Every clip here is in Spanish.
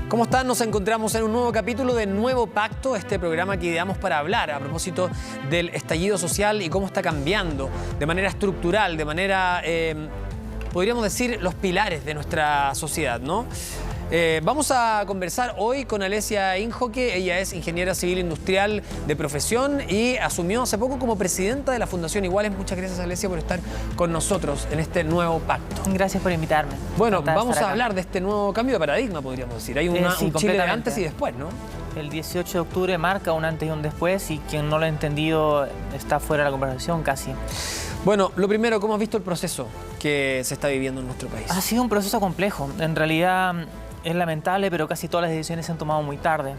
¿Cómo están? Nos encontramos en un nuevo capítulo de Nuevo Pacto, este programa que ideamos para hablar a propósito del estallido social y cómo está cambiando de manera estructural, de manera, podríamos decir, los pilares de nuestra sociedad, ¿no? Vamos a conversar hoy con Alesia Injoque. Ella es ingeniera civil industrial de profesión y asumió hace poco como presidenta de la Fundación Iguales. Muchas gracias, Alesia, por estar con nosotros en este nuevo pacto. Gracias por invitarme. Bueno, vamos a hablar de este nuevo cambio de paradigma, podríamos decir. Hay un Chile de antes y después, ¿no? El 18 de octubre marca un antes y un después y quien no lo ha entendido está fuera de la conversación casi. Bueno, lo primero, ¿cómo has visto el proceso que se está viviendo en nuestro país? Ha sido un proceso complejo. En realidad es lamentable, pero casi todas las decisiones se han tomado muy tarde.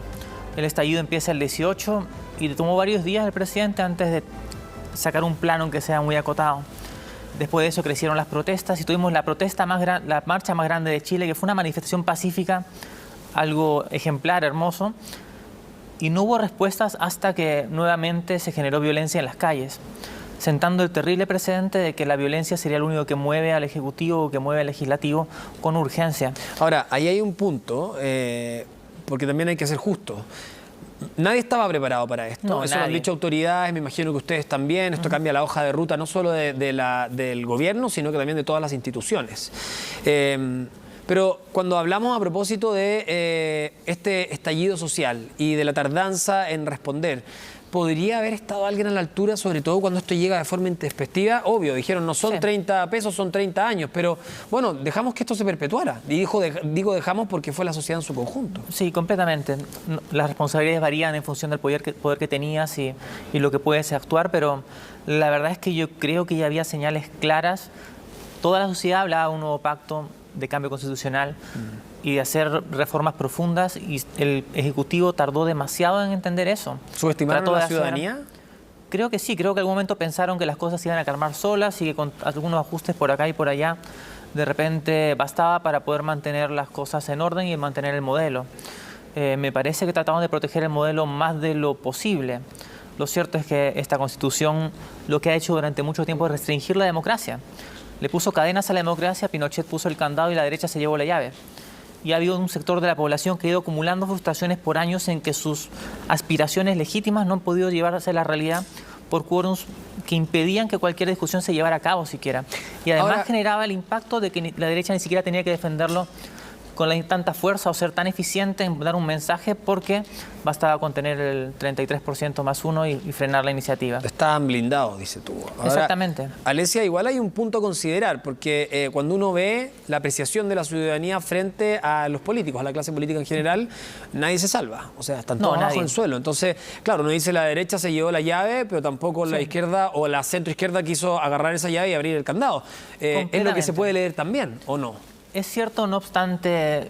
El estallido empieza el 18 y tomó varios días el presidente antes de sacar un plano aunque sea muy acotado. Después de eso crecieron las protestas y tuvimos la marcha más grande de Chile, que fue una manifestación pacífica, algo ejemplar, hermoso. Y no hubo respuestas hasta que nuevamente se generó violencia en las calles, sentando el terrible precedente de que la violencia sería lo único que mueve al Ejecutivo o que mueve al Legislativo con urgencia. Ahora, ahí hay un punto, porque también hay que ser justo. Nadie estaba preparado para esto. No, eso lo han dicho autoridades, me imagino que ustedes también. Esto cambia la hoja de ruta no solo del gobierno, sino que también de todas las instituciones. Pero cuando hablamos a propósito de este estallido social y de la tardanza en responder, ¿podría haber estado alguien a la altura, sobre todo cuando esto llega de forma intempestiva? Obvio, dijeron no son 30 pesos, son 30 años, pero bueno, dejamos que esto se perpetuara. Y digo dejamos porque fue la sociedad en su conjunto. Sí, completamente. Las responsabilidades varían en función del poder que tenías y lo que puedes actuar, pero la verdad es que yo creo que ya había señales claras. Toda la sociedad hablaba de un nuevo pacto de cambio constitucional y de hacer reformas profundas, y el Ejecutivo tardó demasiado en entender eso. ¿Subestimaron a la ciudadanía? Creo que sí, creo que en algún momento pensaron que las cosas se iban a calmar solas y que con algunos ajustes por acá y por allá de repente bastaba para poder mantener las cosas en orden y mantener el modelo. Me parece que trataban de proteger el modelo más de lo posible. Lo cierto es que esta Constitución lo que ha hecho durante mucho tiempo es restringir la democracia. Le puso cadenas a la democracia, Pinochet puso el candado y la derecha se llevó la llave. Y ha habido un sector de la población que ha ido acumulando frustraciones por años en que sus aspiraciones legítimas no han podido llevarse a la realidad por quórums que impedían que cualquier discusión se llevara a cabo siquiera. Y además generaba el impacto de que la derecha ni siquiera tenía que defenderlo con tanta fuerza o ser tan eficiente en dar un mensaje, porque bastaba con tener el 33% más uno y frenar la iniciativa. Estaban blindados, dices tú. Ahora, exactamente. Alesia, igual hay un punto a considerar, porque cuando uno ve la apreciación de la ciudadanía frente a los políticos, a la clase política en general, nadie se salva. O sea, están todos abajo del suelo. Entonces, claro, uno dice la derecha se llevó la llave, pero tampoco la izquierda o la centroizquierda quiso agarrar esa llave y abrir el candado. ¿Es lo que se puede leer también o no? Es cierto, no obstante,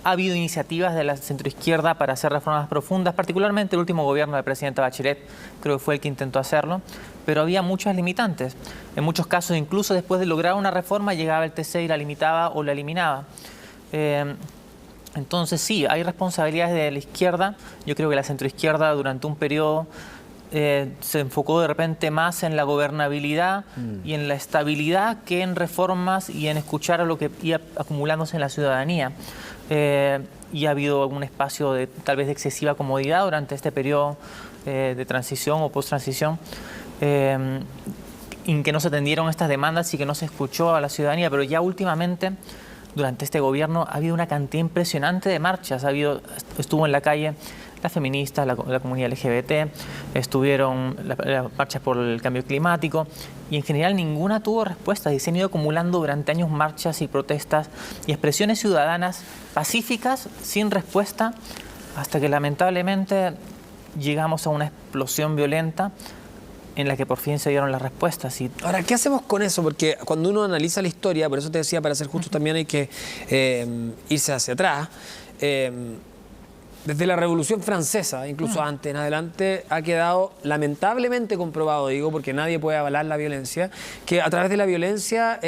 ha habido iniciativas de la centroizquierda para hacer reformas profundas, particularmente el último gobierno del presidente Bachelet, creo que fue el que intentó hacerlo, pero había muchas limitantes. En muchos casos, incluso después de lograr una reforma, llegaba el TC y la limitaba o la eliminaba. Entonces sí, hay responsabilidades de la izquierda. Yo creo que la centroizquierda durante un periodo se enfocó de repente más en la gobernabilidad y en la estabilidad que en reformas y en escuchar a lo que iba acumulándose en la ciudadanía. Y ha habido un espacio de tal vez de excesiva comodidad durante este periodo de transición o post-transición, en que no se atendieron estas demandas y que no se escuchó a la ciudadanía, pero ya últimamente, durante este gobierno, ha habido una cantidad impresionante de marchas. Estuvo en la calle las feministas, la comunidad LGBT, estuvieron las marchas por el cambio climático y en general ninguna tuvo respuesta y se han ido acumulando durante años marchas y protestas y expresiones ciudadanas pacíficas sin respuesta hasta que lamentablemente llegamos a una explosión violenta en la que por fin se dieron las respuestas. Ahora, ¿qué hacemos con eso? Porque cuando uno analiza la historia, por eso te decía, para ser justo también hay que irse hacia atrás. Desde la Revolución Francesa, incluso antes en adelante, ha quedado lamentablemente comprobado, digo, porque nadie puede avalar la violencia, que a través de la violencia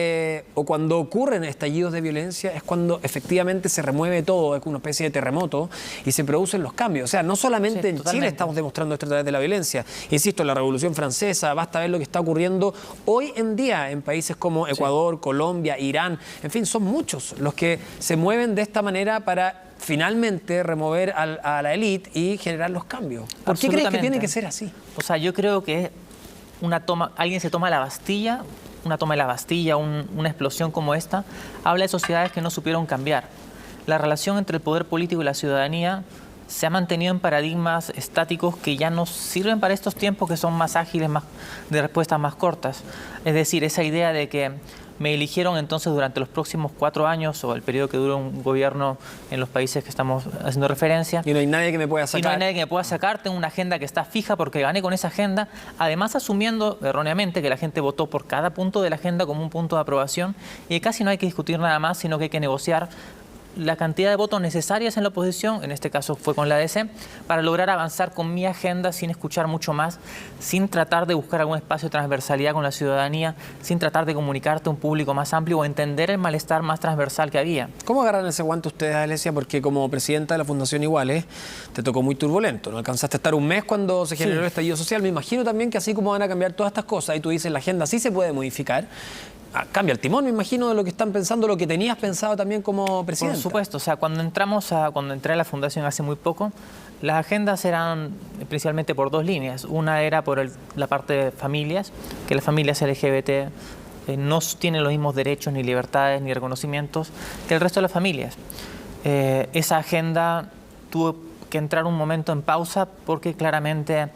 o cuando ocurren estallidos de violencia es cuando efectivamente se remueve todo, es una especie de terremoto y se producen los cambios. O sea, no solamente en Chile estamos demostrando esto a través de la violencia. Insisto, la Revolución Francesa, basta ver lo que está ocurriendo hoy en día en países como Ecuador, Colombia, Irán, en fin, son muchos los que se mueven de esta manera para finalmente remover a la élite y generar los cambios. ¿Por qué crees que tiene que ser así? O sea, yo creo que alguien se toma la Bastilla, una toma de la Bastilla, una explosión como esta, habla de sociedades que no supieron cambiar. La relación entre el poder político y la ciudadanía se ha mantenido en paradigmas estáticos que ya no sirven para estos tiempos, que son más ágiles, de respuestas más cortas. Es decir, esa idea de que me eligieron entonces durante los próximos 4 años o el periodo que dura un gobierno en los países que estamos haciendo referencia. Y no hay nadie que me pueda sacar. Y no hay nadie que me pueda sacar. Tengo una agenda que está fija porque gané con esa agenda. Además, asumiendo erróneamente que la gente votó por cada punto de la agenda como un punto de aprobación y que casi no hay que discutir nada más, sino que hay que negociar la cantidad de votos necesarias en la oposición, en este caso fue con la DC, para lograr avanzar con mi agenda sin escuchar mucho más, sin tratar de buscar algún espacio de transversalidad con la ciudadanía, sin tratar de comunicarte a un público más amplio o entender el malestar más transversal que había. ¿Cómo agarran ese guante ustedes, Alesia? Porque como presidenta de la Fundación Iguales, te tocó muy turbulento, ¿no? Alcanzaste a estar un mes cuando se generó el estallido social. Me imagino también que así como van a cambiar todas estas cosas, y tú dices la agenda sí se puede modificar, cambia el timón, me imagino, de lo que están pensando, lo que tenías pensado también como presidenta. Por supuesto, o sea, cuando entré a la Fundación hace muy poco, las agendas eran principalmente por 2 líneas. Una era por la parte de familias, que las familias LGBT no tienen los mismos derechos, ni libertades, ni reconocimientos que el resto de las familias. Esa agenda tuvo que entrar un momento en pausa porque claramente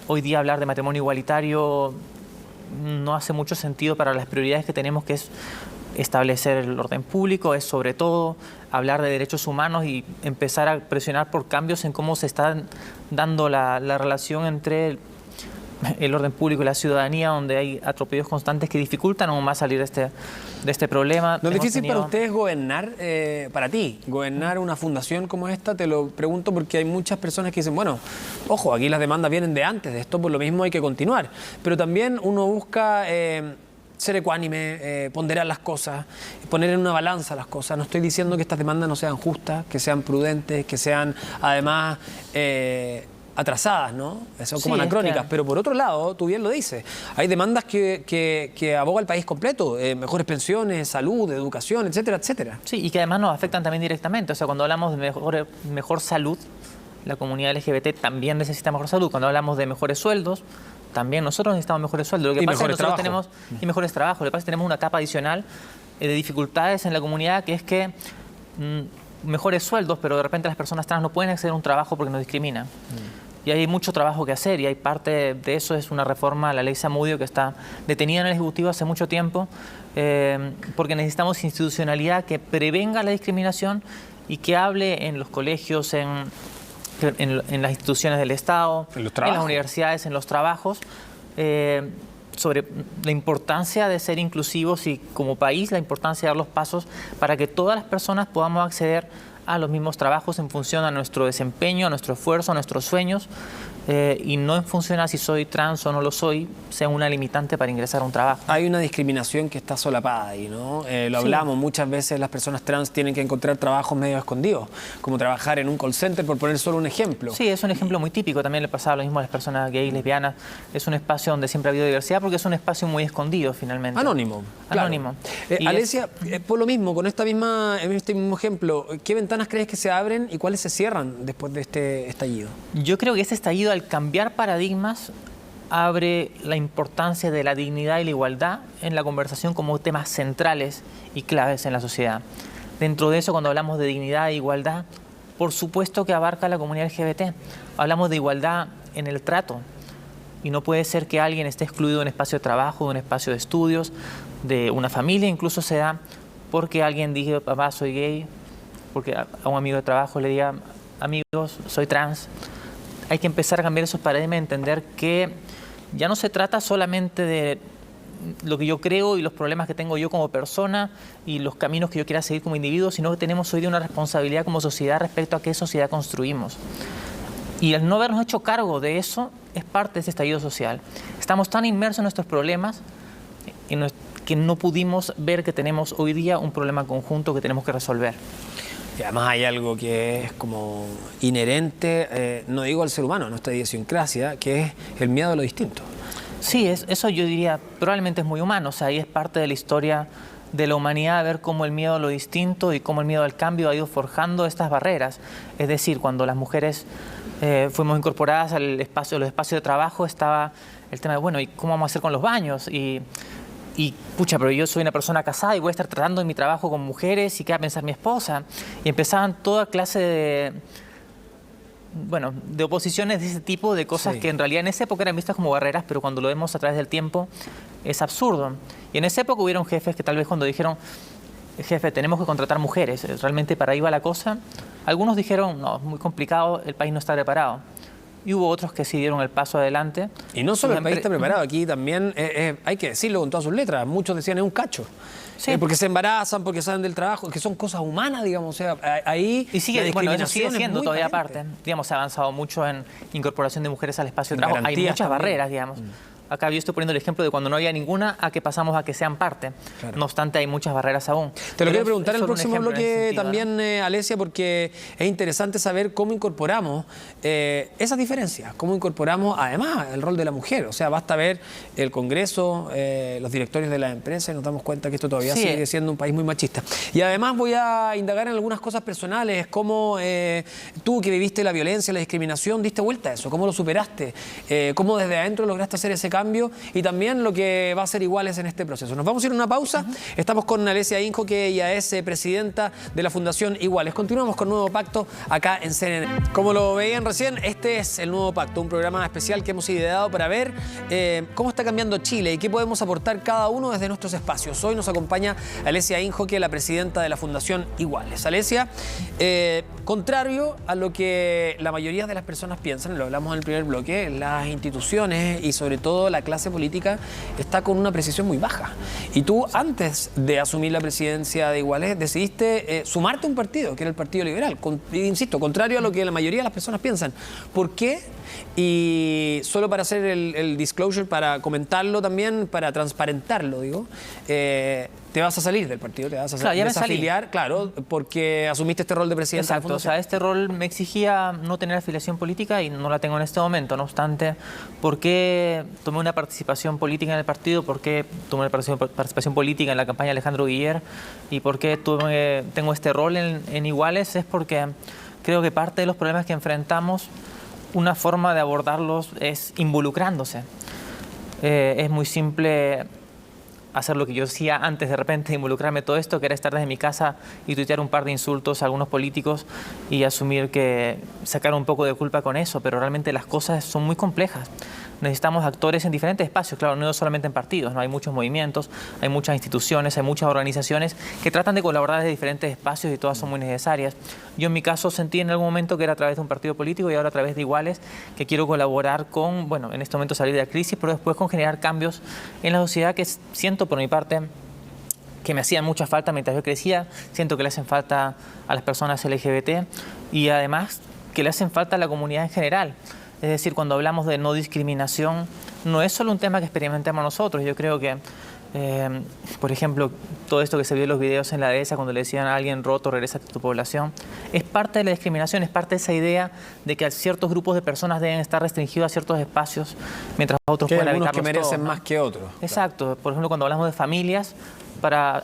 hoy día hablar de matrimonio igualitario no hace mucho sentido para las prioridades que tenemos, que es establecer el orden público, es sobre todo hablar de derechos humanos y empezar a presionar por cambios en cómo se está dando la relación entre el orden público y la ciudadanía, donde hay atropellos constantes que dificultan aún más salir de este problema. ¿No es difícil para ustedes gobernar, para ti, gobernar una fundación como esta? Te lo pregunto porque hay muchas personas que dicen, bueno, ojo, aquí las demandas vienen de antes, de esto por lo mismo hay que continuar. Pero también uno busca ser ecuánime, ponderar las cosas, poner en una balanza las cosas. No estoy diciendo que estas demandas no sean justas, que sean prudentes, que sean además atrasadas, ¿no? Son como anacrónicas. Pero por otro lado, tú bien lo dices, hay demandas que aboga el país completo, mejores pensiones, salud, educación, etcétera, etcétera. Sí, y que además nos afectan también directamente. O sea, cuando hablamos de mejor salud, la comunidad LGBT también necesita mejor salud. Cuando hablamos de mejores sueldos, también nosotros necesitamos mejores sueldos. Lo que pasa es que nosotros tenemos mejores trabajos. Lo que pasa es que tenemos una capa adicional de dificultades en la comunidad, que es que mejores sueldos, pero de repente las personas trans no pueden acceder a un trabajo porque nos discriminan. Y hay mucho trabajo que hacer, y hay parte de eso es una reforma a la ley Zamudio que está detenida en el Ejecutivo hace mucho tiempo, porque necesitamos institucionalidad que prevenga la discriminación y que hable en los colegios, en las instituciones del Estado, en las universidades, en los trabajos, sobre la importancia de ser inclusivos y como país la importancia de dar los pasos para que todas las personas podamos acceder a los mismos trabajos en función a nuestro desempeño, a nuestro esfuerzo, a nuestros sueños, y no en función a si soy trans o no lo soy, sea una limitante para ingresar a un trabajo. Hay una discriminación que está solapada ahí, ¿no? Lo hablamos, muchas veces las personas trans tienen que encontrar trabajos medio escondidos, como trabajar en un call center, por poner solo un ejemplo. Sí, es un ejemplo muy típico, también le pasaba lo mismo a las personas gays, lesbianas. Es un espacio donde siempre ha habido diversidad porque es un espacio muy escondido finalmente. Anónimo. Anónimo. Claro. Alesia, por lo mismo, con este mismo ejemplo, ¿qué ventanas crees que se abren y cuáles se cierran después de este estallido? Yo creo que este estallido, al cambiar paradigmas, abre la importancia de la dignidad y la igualdad en la conversación como temas centrales y claves en la sociedad. Dentro de eso, cuando hablamos de dignidad e igualdad, por supuesto que abarca a la comunidad LGBT. Hablamos de igualdad en el trato. Y no puede ser que alguien esté excluido de un espacio de trabajo, de un espacio de estudios, de una familia, incluso se da porque alguien dice, papá, soy gay, porque a un amigo de trabajo le diga, amigos, soy trans. Hay que empezar a cambiar esos paradigmas y entender que ya no se trata solamente de lo que yo creo y los problemas que tengo yo como persona y los caminos que yo quiera seguir como individuo, sino que tenemos hoy día una responsabilidad como sociedad respecto a qué sociedad construimos. Y el no habernos hecho cargo de eso es parte de ese estallido social. Estamos tan inmersos en nuestros problemas que no pudimos ver que tenemos hoy día un problema conjunto que tenemos que resolver. Y además hay algo que es como inherente, no digo al ser humano, a nuestra idiosincrasia, que es el miedo a lo distinto. Sí, eso yo diría probablemente es muy humano, o sea, ahí es parte de la historia de la humanidad, a ver cómo el miedo a lo distinto y cómo el miedo al cambio ha ido forjando estas barreras. Es decir, cuando las mujeres fuimos incorporadas al espacio, los espacios de trabajo, estaba el tema de, bueno, ¿y cómo vamos a hacer con los baños? Y pucha, pero yo soy una persona casada y voy a estar tratando en mi trabajo con mujeres y qué va a pensar mi esposa. Y empezaban toda clase de oposiciones de ese tipo, de cosas Sí. que en realidad en esa época eran vistas como barreras, pero cuando lo vemos a través del tiempo es absurdo. Y en esa época hubieron jefes que tal vez cuando dijeron, jefe, tenemos que contratar mujeres, realmente para ahí va la cosa, algunos dijeron, no, es muy complicado, el país no está preparado. Y hubo otros que sí dieron el paso adelante. Y no solo el país está preparado, aquí también hay que decirlo con todas sus letras. Muchos decían es un cacho. Sí. Porque se embarazan, porque salen del trabajo, que son cosas humanas, digamos. O sea, ahí Y sigue, la bueno, eso discriminación sigue es siendo muy todavía patente. parte. Digamos, se ha avanzado mucho en incorporación de mujeres al espacio de trabajo. Hay Garantías muchas también. barreras, digamos. Acá yo estoy poniendo el ejemplo de cuando no había ninguna a que pasamos a que sean parte. Claro. No obstante, hay muchas barreras aún. Te lo Pero quiero preguntar en el es solo un próximo ejemplo en bloque ese sentido, también, Alesia, porque es interesante saber cómo incorporamos esas diferencias, cómo incorporamos además el rol de la mujer. O sea, basta ver el Congreso, los directorios de las empresas y nos damos cuenta que esto todavía Sí. sigue siendo un país muy machista. Y además voy a indagar en algunas cosas personales, cómo tú que viviste la violencia, la discriminación, diste vuelta a eso, cómo lo superaste, cómo desde adentro lograste hacer ese cambio y también lo que va a ser iguales en este proceso. Nos vamos a ir a una pausa. Estamos con Alesia Injo, que ella es presidenta de la Fundación Iguales. Continuamos con Nuevo Pacto acá en CNN. Como lo veían recién, este es el Nuevo Pacto, un programa especial que hemos ideado para ver cómo está cambiando Chile y qué podemos aportar cada uno desde nuestros espacios. Hoy nos acompaña Alesia Injo, que es la presidenta de la Fundación Iguales. Alesia, contrario a lo que la mayoría de las personas piensan, lo hablamos en el primer bloque, las instituciones y sobre todo la clase política está con una precisión muy baja. Y tú, antes de asumir la presidencia de Iguales, decidiste sumarte a un partido, que era el Partido Liberal. Insisto, contrario a lo que la mayoría de las personas piensan. ¿Por qué? Y solo para hacer el disclosure, para comentarlo también, para transparentarlo, digo, te vas a salir del partido, te vas a Claro, ya me desafiliar, claro, porque asumiste este rol de presidente de la Exacto, o Fundación. sea, este rol me exigía no tener afiliación política y no la tengo en este momento. No obstante, ¿por qué tomé una participación política en el partido? ¿Por qué tomé una participación política en la campaña de Alejandro Guiller? ¿Y por qué tengo este rol en Iguales? Es porque creo que parte de los problemas que enfrentamos, una forma de abordarlos es involucrándose. Es muy simple hacer lo que yo hacía antes de repente de involucrarme en todo esto, que era estar desde mi casa y tuitear un par de insultos a algunos políticos y asumir que sacar un poco de culpa con eso, pero realmente las cosas son muy complejas. Necesitamos actores en diferentes espacios, claro, no solamente en partidos, ¿no? Hay muchos movimientos, hay muchas instituciones, hay muchas organizaciones que tratan de colaborar desde diferentes espacios y todas son muy necesarias. Yo en mi caso sentí en algún momento que era a través de un partido político y ahora a través de Iguales, que quiero colaborar con, bueno, en este momento salir de la crisis, pero después con generar cambios en la sociedad que siento por mi parte que me hacían mucha falta mientras yo crecía, siento que le hacen falta a las personas LGBT y además que le hacen falta a la comunidad en general. Es decir, cuando hablamos de no discriminación, no es solo un tema que experimentamos nosotros. Yo creo que, por ejemplo, todo esto que se vio en los videos en la dehesa, cuando le decían a alguien roto, regresa a tu población, es parte de la discriminación, es parte de esa idea de que ciertos grupos de personas deben estar restringidos a ciertos espacios, mientras otros Que hay pueden algunos que habitarlos merecen todos, ¿no? más que otros. Exacto. Por ejemplo, cuando hablamos de familias,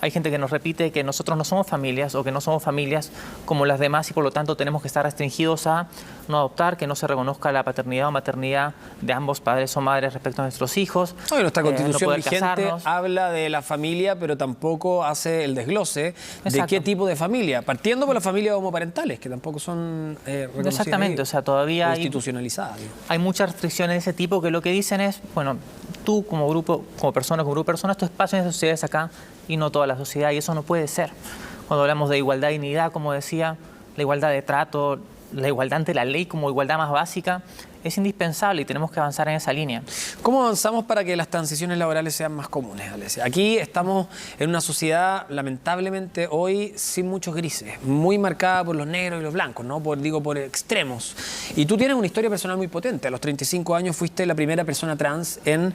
hay gente que nos repite que nosotros no somos familias o que no somos familias como las demás y por lo tanto tenemos que estar restringidos a no adoptar, que no se reconozca la paternidad o maternidad de ambos padres o madres respecto a nuestros hijos. No, y nuestra constitución poder vigente casarnos. habla de la familia, pero tampoco hace el desglose de Exacto. qué tipo de familia. Partiendo por las familias homoparentales, que tampoco son reconocidas. Exactamente, ahí, o sea, todavía o hay institucionalizadas. Digo. hay muchas restricciones de ese tipo que lo que dicen es, bueno, tú como grupo, como persona, como grupo de personas, tu espacio en esa sociedad es acá y no toda la sociedad, y eso no puede ser. Cuando hablamos de igualdad y dignidad, como decía, la igualdad de trato, la igualdad ante la ley como igualdad más básica, es indispensable y tenemos que avanzar en esa línea. ¿Cómo avanzamos para que las transiciones laborales sean más comunes, Alesia? Aquí estamos en una sociedad, lamentablemente, hoy sin muchos grises, muy marcada por los negros y los blancos, ¿no? Por extremos. Y tú tienes una historia personal muy potente. A los 35 años fuiste la primera persona trans en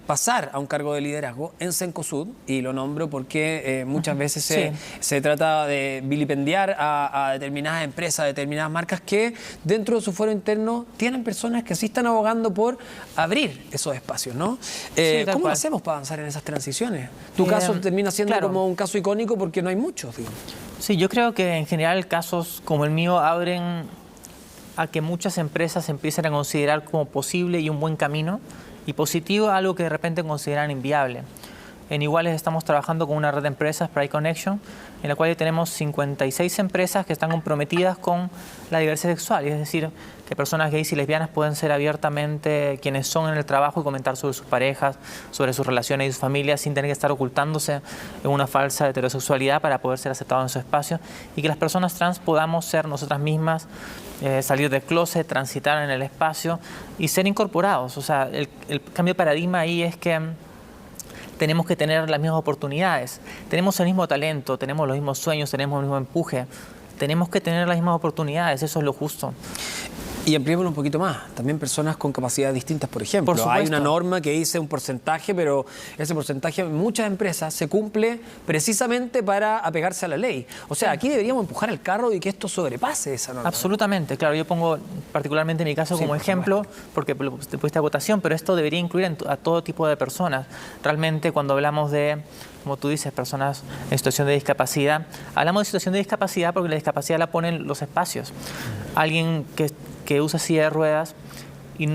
pasar a un cargo de liderazgo en Cencosud, y lo nombro porque muchas veces se trata de vilipendiar a determinadas empresas, a determinadas marcas que dentro de su fuero interno tienen personas que sí están abogando por abrir esos espacios, ¿no? ¿Cómo lo hacemos para avanzar en esas transiciones? Tu caso termina siendo como un caso icónico porque no hay muchos, digamos. Sí, yo creo que en general casos como el mío abren a que muchas empresas empiecen a considerar como posible y un buen camino y positivo algo que de repente consideran inviable. En Iguales estamos trabajando con una red de empresas, Pride Connection, en la cual tenemos 56 empresas que están comprometidas con la diversidad sexual, es decir, que personas gays y lesbianas pueden ser abiertamente quienes son en el trabajo y comentar sobre sus parejas, sobre sus relaciones y sus familias sin tener que estar ocultándose en una falsa heterosexualidad para poder ser aceptados en su espacio, y que las personas trans podamos ser nosotras mismas, salir del closet, transitar en el espacio y ser incorporados. O sea, el cambio de paradigma ahí es que tenemos que tener las mismas oportunidades, tenemos el mismo talento, tenemos los mismos sueños, tenemos el mismo empuje, tenemos que tener las mismas oportunidades, eso es lo justo. Y ampliémoslo un poquito más, también personas con capacidades distintas, por ejemplo. Hay una norma que dice un porcentaje, pero ese porcentaje en muchas empresas se cumple precisamente para apegarse a la ley. O sea, aquí deberíamos empujar el carro y que esto sobrepase esa norma. Absolutamente, claro. Yo pongo particularmente mi caso como ejemplo, porque te pusiste a votación, pero esto debería incluir a todo tipo de personas. Realmente cuando hablamos de, como tú dices, personas en situación de discapacidad, hablamos de situación de discapacidad porque la discapacidad la ponen los espacios. Alguien que usa silla de ruedas y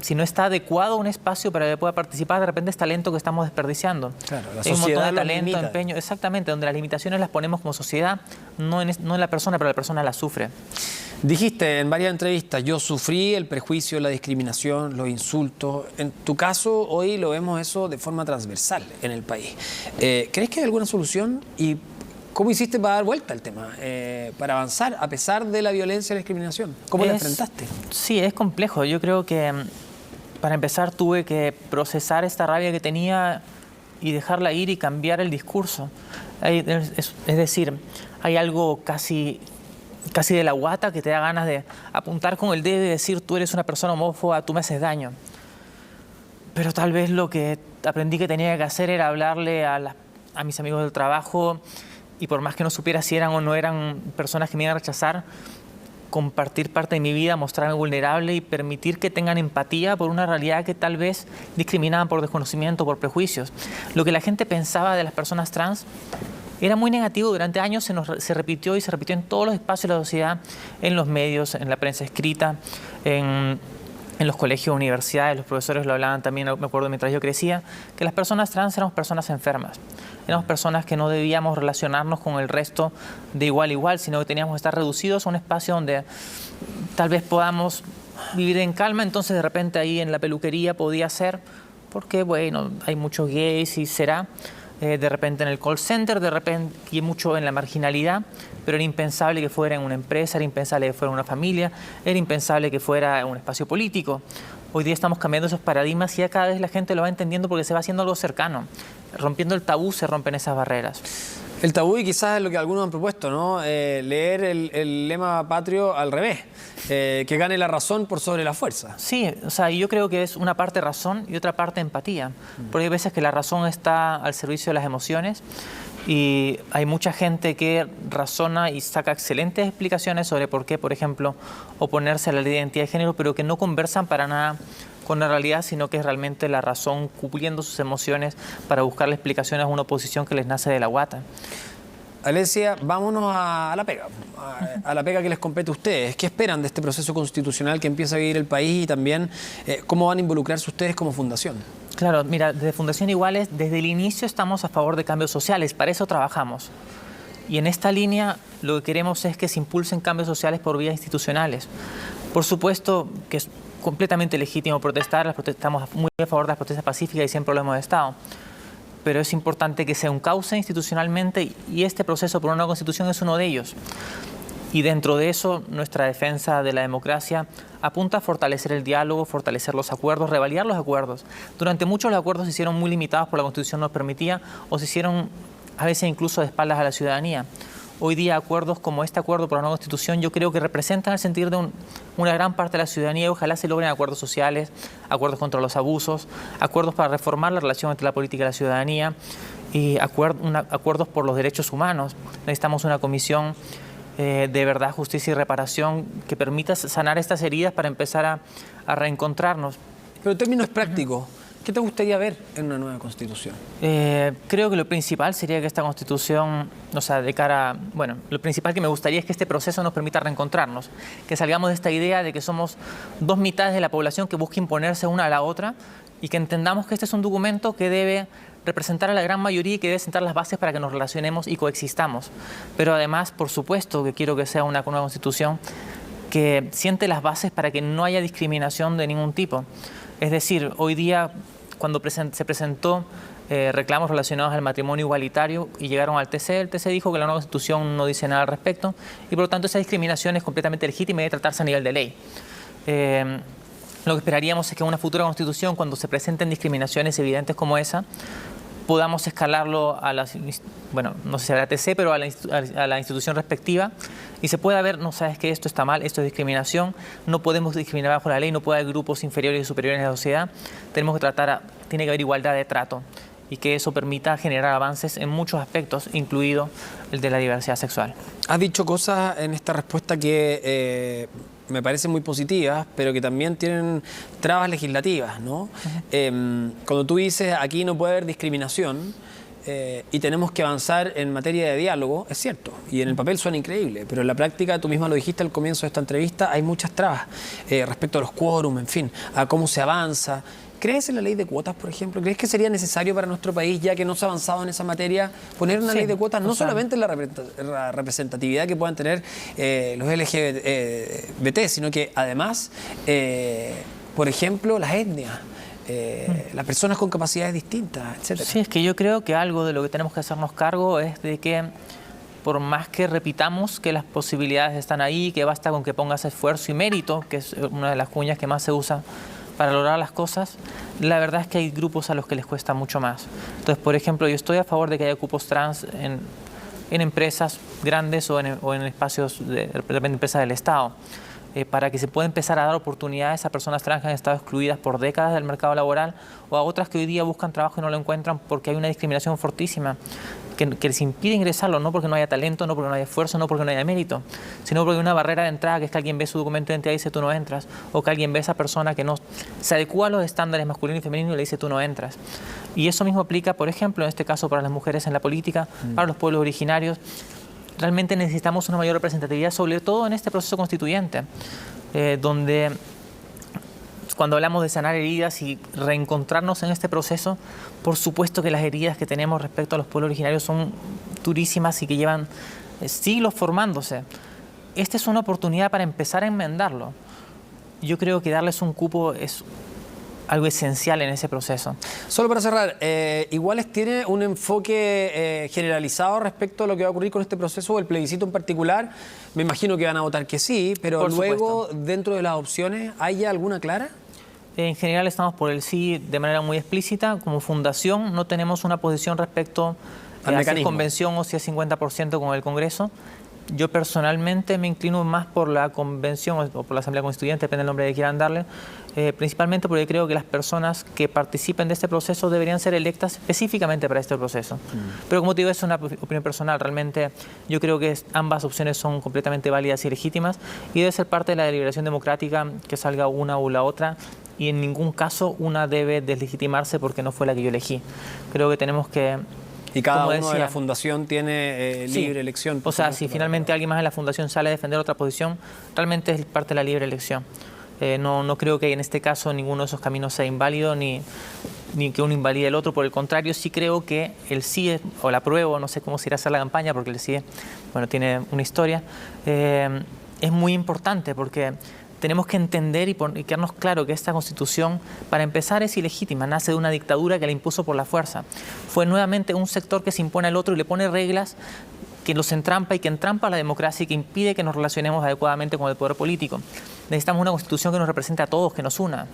si no está adecuado a un espacio para que pueda participar, de repente es talento que estamos desperdiciando. Claro, la Hay un sociedad montón de talento, limita. empeño, exactamente, donde las limitaciones las ponemos como sociedad, no en la persona, pero la persona las sufre. Dijiste en varias entrevistas, yo sufrí el prejuicio, la discriminación, los insultos. En tu caso, hoy lo vemos eso de forma transversal en el país. ¿Crees que hay alguna solución? ¿Y cómo hiciste para dar vuelta al tema, para avanzar a pesar de la violencia y la discriminación? ¿Cómo la enfrentaste? Sí, es complejo. Yo creo que para empezar tuve que procesar esta rabia que tenía y dejarla ir y cambiar el discurso. Es decir, hay algo casi de la guata que te da ganas de apuntar con el dedo y decir tú eres una persona homófoba, tú me haces daño. Pero tal vez lo que aprendí que tenía que hacer era hablarle a mis amigos del trabajo, y por más que no supiera si eran o no eran personas que me iban a rechazar, compartir parte de mi vida, mostrarme vulnerable y permitir que tengan empatía por una realidad que tal vez discriminaban por desconocimiento, por prejuicios. Lo que la gente pensaba de las personas trans era muy negativo. Durante años se repitió y se repitió en todos los espacios de la sociedad, en los medios, en la prensa escrita, en los colegios, universidades, los profesores lo hablaban también, me acuerdo mientras yo crecía, que las personas trans éramos personas enfermas. Éramos personas que no debíamos relacionarnos con el resto de igual a igual, sino que teníamos que estar reducidos a un espacio donde tal vez podamos vivir en calma. Entonces de repente ahí en la peluquería podía ser, porque bueno, hay muchos gays y será. De repente en el call center, de repente y mucho en la marginalidad, pero era impensable que fuera en una empresa, era impensable que fuera en una familia, era impensable que fuera en un espacio político. Hoy día estamos cambiando esos paradigmas y ya cada vez la gente lo va entendiendo porque se va haciendo algo cercano. Rompiendo el tabú se rompen esas barreras. El tabú, y quizás es lo que algunos han propuesto, ¿no? Leer el lema patrio al revés, que gane la razón por sobre la fuerza. Sí, o sea, yo creo que es una parte razón y otra parte empatía, porque hay veces que la razón está al servicio de las emociones y hay mucha gente que razona y saca excelentes explicaciones sobre por qué, por ejemplo, oponerse a la ley de identidad de género, pero que no conversan para nada con la realidad, sino que es realmente la razón cubriendo sus emociones para buscarle explicaciones a una oposición que les nace de la guata. Alesia, vámonos a la pega, a la pega que les compete a ustedes. ¿Qué esperan de este proceso constitucional que empieza a vivir el país y también cómo van a involucrarse ustedes como fundación? Claro, mira, desde Fundación Iguales, desde el inicio estamos a favor de cambios sociales, para eso trabajamos. Y en esta línea lo que queremos es que se impulsen cambios sociales por vías institucionales. Por supuesto que es completamente legítimo protestar, estamos muy a favor de las protestas pacíficas y siempre lo hemos estado. Pero es importante que se encauce institucionalmente y este proceso por una nueva constitución es uno de ellos. Y dentro de eso, nuestra defensa de la democracia apunta a fortalecer el diálogo, fortalecer los acuerdos, revalidar los acuerdos. Durante muchos los acuerdos se hicieron muy limitados por la Constitución nos permitía o se hicieron a veces incluso de espaldas a la ciudadanía. Hoy día acuerdos como este acuerdo por la nueva Constitución yo creo que representan el sentir de una gran parte de la ciudadanía y ojalá se logren acuerdos sociales, acuerdos contra los abusos, acuerdos para reformar la relación entre la política y la ciudadanía y acuerdos por los derechos humanos. Necesitamos una comisión de verdad, justicia y reparación que permita sanar estas heridas para empezar a reencontrarnos. Pero en términos prácticos, ¿qué te gustaría ver en una nueva Constitución? Creo que lo principal sería que esta Constitución, o sea, de cara, bueno, lo principal que me gustaría es que este proceso nos permita reencontrarnos, que salgamos de esta idea de que somos dos mitades de la población que busca imponerse una a la otra y que entendamos que este es un documento que debe representar a la gran mayoría y que debe sentar las bases para que nos relacionemos y coexistamos. Pero además, por supuesto, que quiero que sea una nueva Constitución que siente las bases para que no haya discriminación de ningún tipo. Es decir, hoy día, cuando se presentó reclamos relacionados al matrimonio igualitario y llegaron al TC, el TC dijo que la nueva Constitución no dice nada al respecto y por lo tanto esa discriminación es completamente legítima y debe tratarse a nivel de ley. Lo que esperaríamos es que en una futura Constitución, cuando se presenten discriminaciones evidentes como esa, podamos escalarlo a la, bueno, no sé si a la TC, pero a la institución respectiva y se pueda ver, no sabes que esto está mal, esto es discriminación, no podemos discriminar bajo la ley, no puede haber grupos inferiores y superiores en la sociedad, tenemos que tiene que haber igualdad de trato y que eso permita generar avances en muchos aspectos, incluido el de la diversidad sexual. Has dicho cosas en esta respuesta que me parecen muy positivas, pero que también tienen trabas legislativas, ¿no? Cuando tú dices aquí no puede haber discriminación y tenemos que avanzar en materia de diálogo, es cierto, y en el papel suena increíble, pero en la práctica, tú misma lo dijiste al comienzo de esta entrevista, hay muchas trabas respecto a los quórum, en fin, a cómo se avanza. ¿Crees en la ley de cuotas, por ejemplo? ¿Crees que sería necesario para nuestro país, ya que no se ha avanzado en esa materia, poner una ley de cuotas, no solamente en la representatividad que puedan tener los LGBT, sino que además, por ejemplo, las etnias, las personas con capacidades distintas, etcétera? Sí, es que yo creo que algo de lo que tenemos que hacernos cargo es de que por más que repitamos que las posibilidades están ahí, que basta con que pongas esfuerzo y mérito, que es una de las cuñas que más se usa para lograr las cosas, la verdad es que hay grupos a los que les cuesta mucho más. Entonces, por ejemplo, yo estoy a favor de que haya cupos trans en empresas grandes o en espacios de empresas del Estado, para que se pueda empezar a dar oportunidades a personas trans que han estado excluidas por décadas del mercado laboral o a otras que hoy día buscan trabajo y no lo encuentran porque hay una discriminación fortísima que les impide ingresarlo, no porque no haya talento, no porque no haya esfuerzo, no porque no haya mérito, sino porque hay una barrera de entrada que es que alguien ve su documento de identidad y dice tú no entras, o que alguien ve a esa persona que no se adecua a los estándares masculino y femenino y le dice tú no entras. Y eso mismo aplica, por ejemplo, en este caso para las mujeres en la política, para los pueblos originarios. Realmente necesitamos una mayor representatividad, sobre todo en este proceso constituyente, donde cuando hablamos de sanar heridas y reencontrarnos en este proceso, por supuesto que las heridas que tenemos respecto a los pueblos originarios son durísimas y que llevan siglos formándose. Esta es una oportunidad para empezar a enmendarlo. Yo creo que darles un cupo es algo esencial en ese proceso. Solo para cerrar, ¿Iguales tiene un enfoque generalizado respecto a lo que va a ocurrir con este proceso o el plebiscito en particular? Me imagino que van a votar que sí, pero por luego, supuesto, dentro de las opciones, ¿hay ya alguna clara? En general estamos por el sí de manera muy explícita. Como fundación no tenemos una posición respecto a si es convención o si es 50% con el Congreso. Yo personalmente me inclino más por la convención o por la Asamblea Constituyente, depende del nombre que quieran darle, principalmente porque creo que las personas que participen de este proceso deberían ser electas específicamente para este proceso. Pero como te digo, es una opinión personal. Realmente yo creo que ambas opciones son completamente válidas y legítimas y debe ser parte de la deliberación democrática que salga una o la otra, y en ningún caso una debe deslegitimarse porque no fue la que yo elegí. Creo que tenemos que... Y cada uno de la fundación tiene libre elección. O sea, si finalmente alguien más de la fundación sale a defender otra posición, realmente es parte de la libre elección. No creo que en este caso ninguno de esos caminos sea inválido ni que uno invalide el otro. Por el contrario, sí creo que el sí o el apruebo, no sé cómo se irá a hacer la campaña porque el sí, bueno, tiene una historia, es muy importante porque tenemos que entender y quedarnos claro que esta Constitución, para empezar, es ilegítima, nace de una dictadura que la impuso por la fuerza. Fue nuevamente un sector que se impone al otro y le pone reglas que los entrampa y que entrampa la democracia y que impide que nos relacionemos adecuadamente con el poder político. Necesitamos una Constitución que nos represente a todos, que nos una.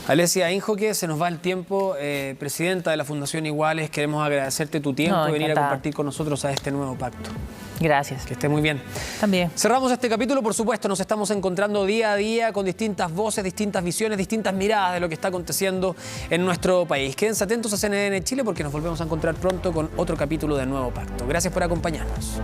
Alesia Injoque, se nos va el tiempo. Presidenta de la Fundación Iguales, queremos agradecerte tu tiempo y venir a compartir con nosotros a este nuevo pacto. Gracias. Que esté muy bien. También. Cerramos este capítulo, por supuesto, nos estamos encontrando día a día con distintas voces, distintas visiones, distintas miradas de lo que está aconteciendo en nuestro país. Quédense atentos a CNN Chile porque nos volvemos a encontrar pronto con otro capítulo de Nuevo Pacto. Gracias por acompañarnos.